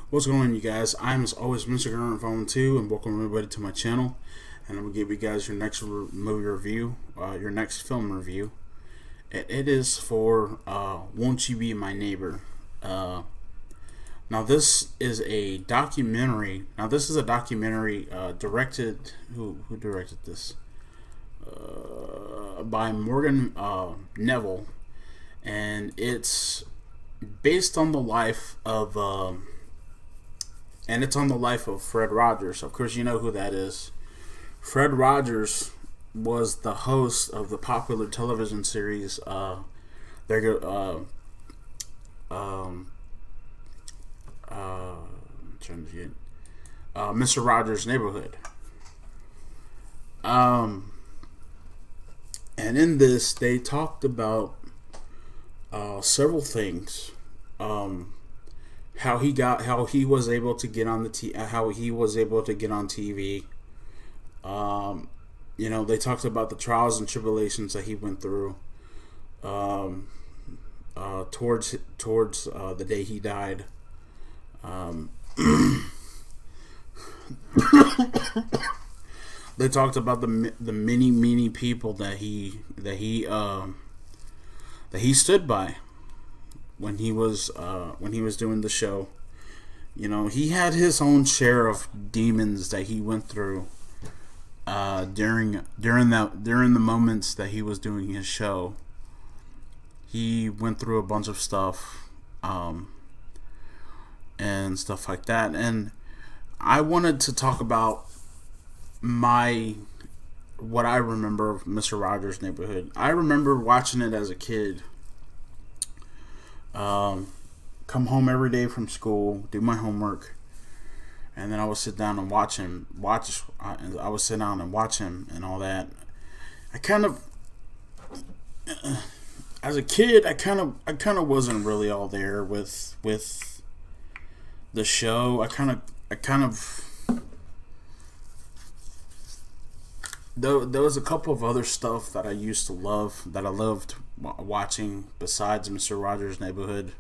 What's going on, you guys? I'm as always Mr. Gunner Phone 2, and welcome everybody to my channel. And I'm gonna give you guys your next movie review, your next film review. It is for Won't You Be My Neighbor. Now this is a documentary. Directed. Who directed this? By Morgan Neville, and it's based on the life of. And it's on the life of Fred Rogers. Of course, you know who that is. Fred Rogers was the host of the popular television series Mr. Rogers' Neighborhood. And in this, they talked about several things. How he was able to get on TV. You know, they talked about the trials and tribulations that he went through towards the day he died. They talked about the many people that he stood by when he was doing the show. You know, he had his own share of demons that he went through during the moments that he was doing his show. He went through a bunch of stuff and stuff like that. And I wanted to talk about what I remember of Mr. Rogers' Neighborhood. I remember watching it as a kid. Come home every day from school, do my homework, and then I would sit down and watch him. I would sit down and watch him and all that. I kind of, as a kid, I kind of wasn't really all there with the show. There was a couple of other stuff that I used to love, that I loved watching besides Mr. Rogers' Neighborhood,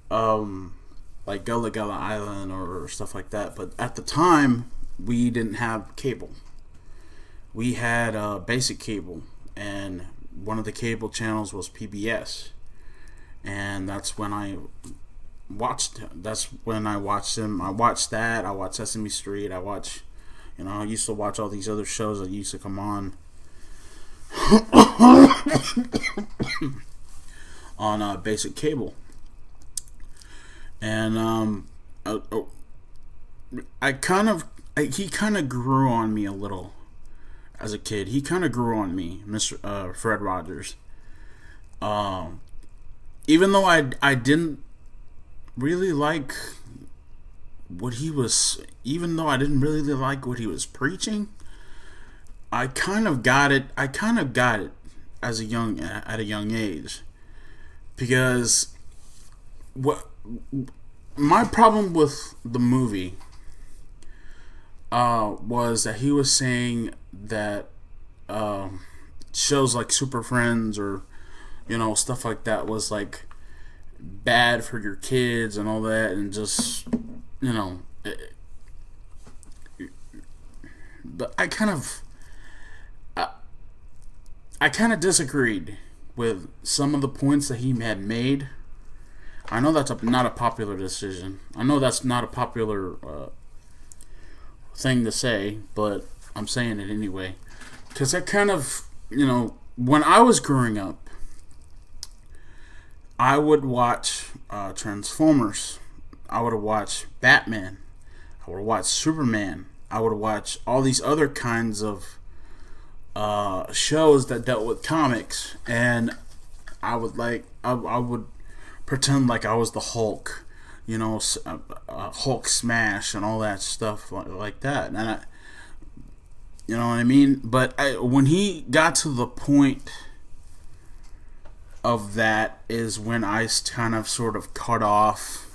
like Gullah Gullah Island or stuff like that. But at the time, we didn't have cable. We had basic cable, and one of the cable channels was PBS, and that's when I watched him. I watched that. I watched Sesame Street. I used to watch all these other shows that used to come on on basic cable. And he kind of grew on me a little as a kid. He kind of grew on me, Mr. Fred Rogers. Even though I didn't really like what he was, even though I didn't really like what he was preaching, I kind of got it. At a young age, because my problem with the movie was that he was saying that shows like Super Friends or stuff like that was like bad for your kids and all that, and just but I kind of disagreed with some of the points that he had made. I know that's not a popular decision. I know that's not a popular thing to say, but I'm saying it anyway. Because I kind of, when I was growing up, I would watch Transformers. I would watch Batman. I would watch Superman. I would watch all these other kinds of shows that dealt with comics, and I would pretend like I was the Hulk, Hulk smash and all that stuff like that, and you know what I mean. But when he got to the point of that is when I kind of sort of cut off.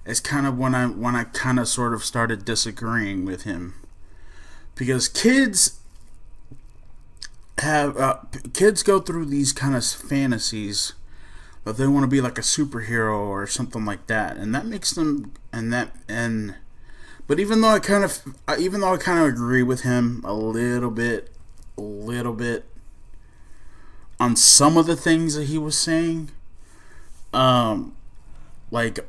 It's kind of when I kind of sort of started disagreeing with him, because kids have kids go through these kind of fantasies that they want to be like a superhero or something like that, and that makes them but even though I kind of agree with him a little bit on some of the things that he was saying, like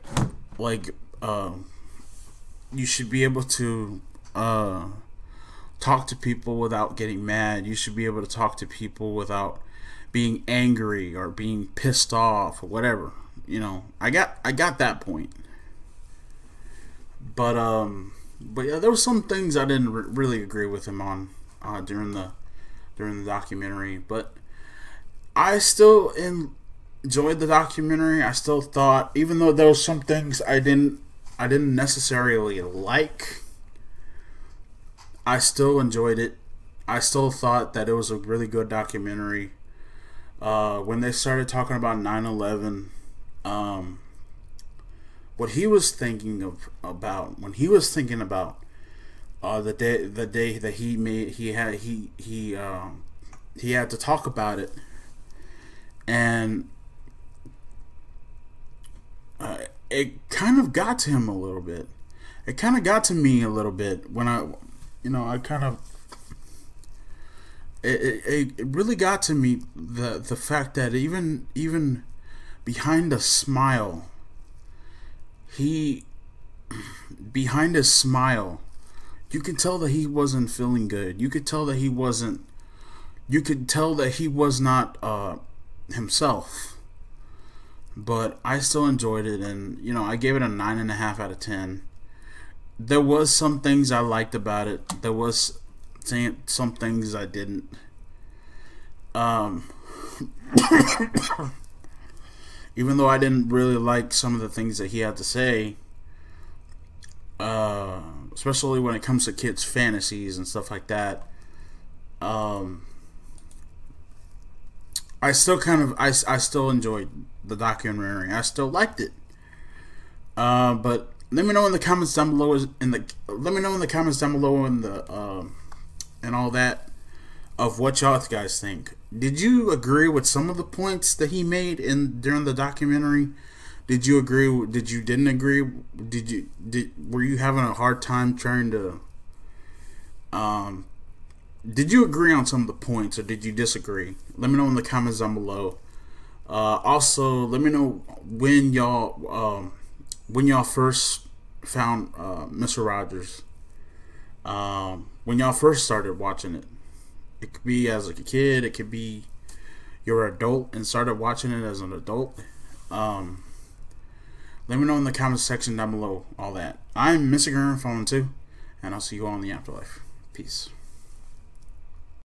you should be able to talk to people without getting mad. You should be able to talk to people without being angry or being pissed off or whatever. You know, I got that point. But yeah, there were some things I didn't really agree with him on during the documentary. But I still enjoyed the documentary. I still thought, even though there was some things I didn't necessarily like, I still enjoyed it. I still thought that it was a really good documentary. When they started talking about 9/11, what he was thinking about when he was thinking about the day that he had to talk about it, and it kind of got to him a little bit. It kind of got to me a little bit when it really got to me, the fact that even behind a smile, behind his smile, you could tell that he wasn't feeling good. You could tell that he was not himself. But I still enjoyed it, and I gave it a 9.5 out of 10. There was some things I liked about it. There was some things I didn't. Even though I didn't really like some of the things that he had to say, especially when it comes to kids' fantasies and stuff like that, I still enjoyed the documentary. I still liked it. But let me know in the comments down below and all that of what y'all guys think. Did you agree with some of the points that he made during the documentary? Did you agree? Did you didn't agree? Were you having a hard time trying to did you agree on some of the points, or did you disagree? Let me know in the comments down below. Also, let me know when y'all first found Mr. Rogers. When y'all first started watching it. It could be as a kid. It could be you're an adult and started watching it as an adult. Let me know in the comments section down below all that. I'm Mr. Gurren Phone 2, and I'll see you all in the afterlife. Peace.